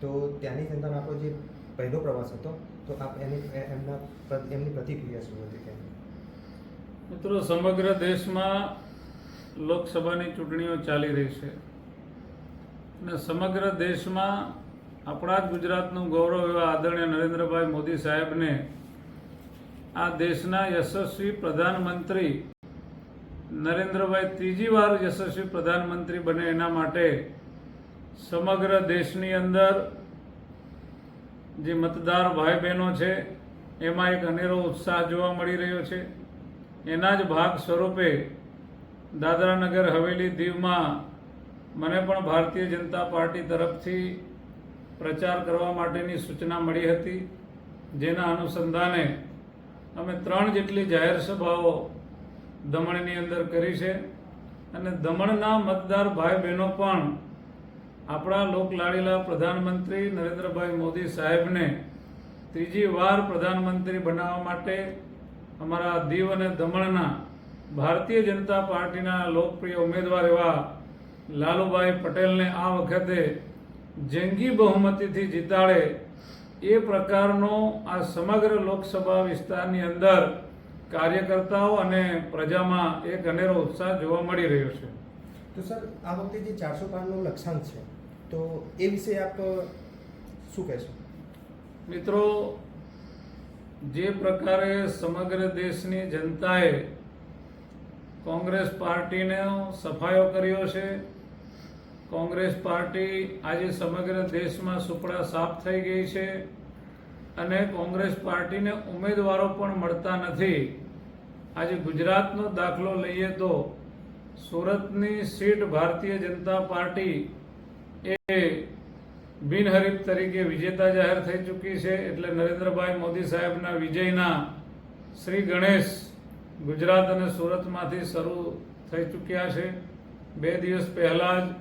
તો ત્યાંની જનતાનો આપણો જે પહેલો પ્રવાસ હતો, તો આપ એમની પ્રતિક્રિયા શું હતી? મિત્રો, સમગ્ર દેશમાં લોકસભાની ચૂંટણીઓ ચાલી રહી છે અને સમગ્ર દેશમાં આપણા જ ગુજરાતનું ગૌરવ એવા આદરણીય નરેન્દ્રભાઈ મોદી સાહેબને આ દેશના યશસ્વી પ્રધાનમંત્રી નરેન્દ્રભાઈ ત્રીજી વાર યશસ્વી પ્રધાનમંત્રી બને એના માટે સમગ્ર દેશની અંદર જે મતદાર ભાઈ બહેનો છે એમાં એક અનેરો ઉત્સાહ જોવા મળી રહ્યો છે. એના જ ભાગ સ્વરૂપે દાદરા નગર હવેલી દીવમાં મને પણ ભારતીય જનતા પાર્ટી તરફથી પ્રચાર કરવા માટેની સૂચના મળી હતી, જેના અનુસંધાને અમે 3 જેટલી જાહેર સભાઓ દમણની અંદર કરી છે અને દમણના મતદાર ભાઈ બહેનો પણ આપણા લોકલાડીલા પ્રધાનમંત્રી નરેન્દ્રભાઈ મોદી સાહેબને ત્રીજી વાર પ્રધાનમંત્રી બનાવવા માટે અમારા દીવ અને દમણના ભારતીય જનતા પાર્ટીના લોકપ્રિય ઉમેદવાર એવા લાલુભાઈ પટેલને આ વખતે જંગી બહુમતીથી જીતાડે એ પ્રકારનો આ સમગ્ર લોકસભા વિસ્તારની અંદર કાર્યકર્તાઓ અને પ્રજામાં એક અનેરો ઉત્સાહ જોવા મળી રહ્યો છે. તો સર, આ વખતે જે 400 પારનું લક્ષ્યાંક છે, તો એ વિશે આપ શું કહેશો? મિત્રો, જે પ્રકારે સમગ્ર દેશની જનતાએ કોંગ્રેસ પાર્ટીનો સફાયો કર્યો છે, કોંગ્રેસ પાર્ટી આજે સમગ્ર દેશમાં સુપડા સાફ થઈ ગઈ છે અને કોંગ્રેસ પાર્ટીને ઉમેદવારો પણ મળતા નથી. આજે ગુજરાતનો દાખલો લઈએ તો સુરતની સીટ ભારતીય જનતા પાર્ટી એ બિનહરીફ તરીકે વિજેતા જાહેર થઈ ચૂકી છે. એટલે નરેન્દ્રભાઈ મોદી સાહેબના વિજયના શ્રી ગણેશ ગુજરાત અને સુરતમાંથી શરૂ થઈ ચૂક્યા છે. 2 દિવસ પહેલાં જ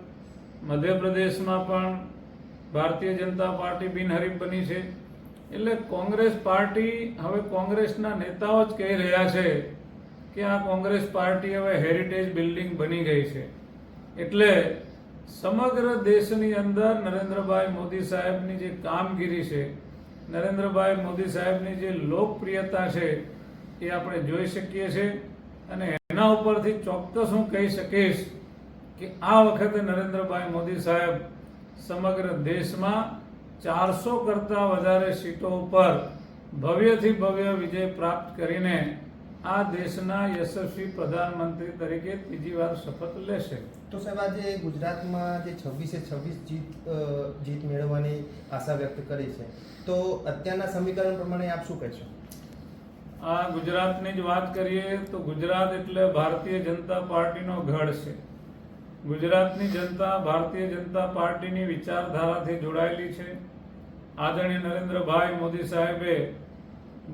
મધ્યપ્રદેશમાં પણ ભારતીય જનતા પાર્ટી બિનહરીફ બની છે. એટલે કોંગ્રેસ પાર્ટી, હવે કોંગ્રેસના નેતાઓ જ કહી રહ્યા છે કે આ કોંગ્રેસ પાર્ટી હવે હેરિટેજ બિલ્ડિંગ બની ગઈ છે. એટલે સમગ્ર દેશની અંદર નરેન્દ્રભાઈ મોદી સાહેબની જે કામગીરી છે, નરેન્દ્રભાઈ મોદી સાહેબની જે લોકપ્રિયતા છે એ આપણે જોઈ શકીએ છીએ અને એના ઉપરથી ચોક્કસ હું કહી શકીશ કે આ વખતે નરેન્દ્રભાઈ મોદી સાહેબ સમગ્ર દેશમાં 400 કરતાં વધારે સીટો ઉપર ભવ્યથી ભવ્ય વિજય પ્રાપ્ત કરીને આ દેશના યશસ્વી પ્રધાનમંત્રી તરીકે ત્રીજી વાર શપથ લેશે. તો સાહેબ, આજે ગુજરાતમાં જે 26 જીત મેળવવાની આશા વ્યક્ત કરી છે, તો અત્યારના સમીકરણ પ્રમાણે આપ શું કહેશો? આ ગુજરાતની જ વાત કરીએ તો ગુજરાત એટલે ભારતીય જનતા પાર્ટીનો ગઢ છે. ગુજરાતની જનતા ભારતીય જનતા પાર્ટીની વિચારધારાથી જોડાયેલી છે. આદરણીય નરેન્દ્રભાઈ મોદી સાહેબે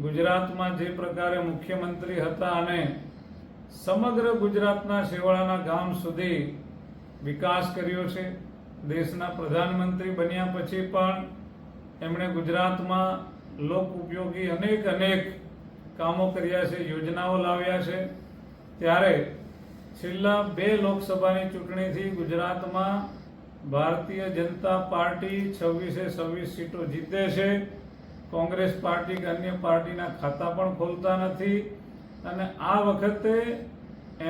ગુજરાતમાં જે પ્રકારે મુખ્યમંત્રી હતા અને સમગ્ર ગુજરાતના છેવાડાના ગામ સુધી વિકાસ કર્યો છે. દેશના પ્રધાનમંત્રી બન્યા પછી પણ એમણે ગુજરાતમાં લોક ઉપયોગી અનેક કામો કર્યા છે, યોજનાઓ લાવ્યા છે. ત્યારે છેલ્લા 2 લોકસભાની ચૂંટણીથી ગુજરાતમાં ભારતીય જનતા પાર્ટી 26 સીટો જીતે છે. કોંગ્રેસ પાર્ટી કે અન્ય પાર્ટીના ખાતા પણ ખોલતા નથી અને આ વખતે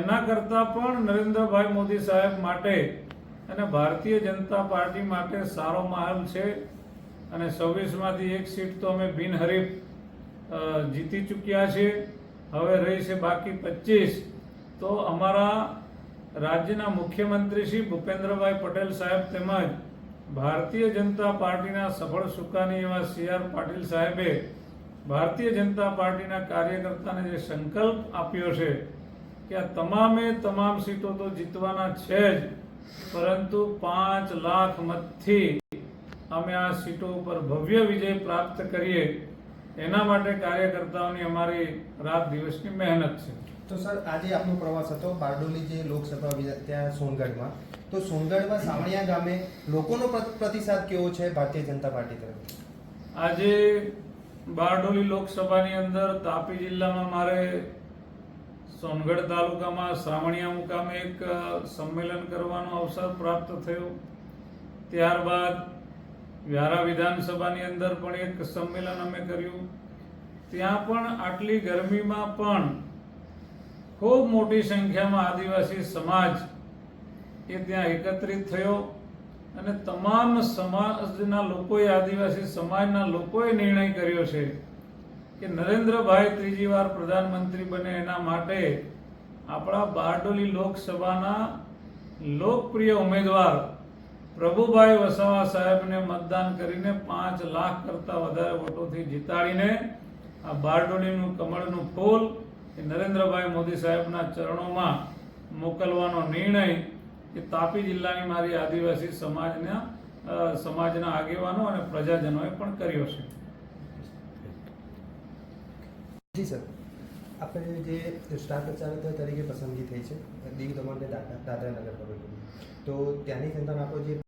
એના કરતાં પણ નરેન્દ્રભાઈ મોદી સાહેબ માટે અને ભારતીય જનતા પાર્ટી માટે સારો માહોલ છે અને 26માંથી 1 સીટ તો અમે બિનહરીફ જીતી ચૂક્યા છીએ. હવે રહી છે બાકી 25. તો અમારા રાજ્યના મુખ્યમંત્રી શ્રી ભૂપેન્દ્રભાઈ પટેલ સાહેબ તેમજ ભારતીય જનતા પાર્ટીના સફળ સુકાની એવા CR પાટીલ સાહેબે ભારતીય જનતા પાર્ટીના કાર્યકર્તાને જે સંકલ્પ આપ્યો છે કે આ તમામ સીટો તો જીતવાના છે જ, પરંતુ 5 લાખ મતથી અમે આ સીટો ઉપર ભવ્ય વિજય પ્રાપ્ત કરીએ એના માટે કાર્યકર્તાઓની અમારી રાત દિવસની મહેનત છે. તો સર, આજે આપનો પ્રવાસ હતો બારડોલી જે લોકસભા ત્યાં સોનગઢમાં, તો સોનગઢમાં સાવણિયા ગામે લોકોનો પ્રતિસાદ કેવો છે ભારતીય જનતા પાર્ટી તરફથી? આજે બારડોલી લોકસભાની અંદર તાપી જિલ્લામાં મારે સોનગઢ તાલુકામાં સાવણિયા મુકામે એક સંમેલન કરવાનો અવસર પ્રાપ્ત થયો. ત્યારબાદ વ્યારા વિધાનસભાની અંદર પણ એક સંમેલન અમે કર્યું. ત્યાં પણ આટલી ગરમીમાં પણ ખૂબ મોટી સંખ્યામાં આદિવાસી સમાજ એ ત્યાં એકત્રિત થયો અને તમામ સમાજના લોકોએ, આદિવાસી સમાજના લોકોએ નિર્ણય કર્યો છે કે નરેન્દ્રભાઈ ત્રીજી વાર પ્રધાનમંત્રી બને એના માટે આપણા બારડોલી લોકસભાના લોકપ્રિય ઉમેદવાર પ્રભુભાઈ વસાવા સાહેબને મતદાન કરીને 5 લાખ કરતા વધારે વોટોથી જીતાડીને આ બારડોલીનું કમળનું ફૂલ એ નરેન્દ્રભાઈ મોદી સાહેબના ચરણોમાં મોકલવાનો નિર્ણય એ તાપી જિલ્લાની મારી આદિવાસી સમાજના આગેવાનો અને પ્રજાજનોએ પણ કર્યો છે. જી સર, આપણે જે સ્ટાર પ્રચારક તરીકે પસંદગી થઈ છે દીવ દમણ અને દાદરા નગર હવેલી, તો ત્યાંની જનતાનો આપણો જે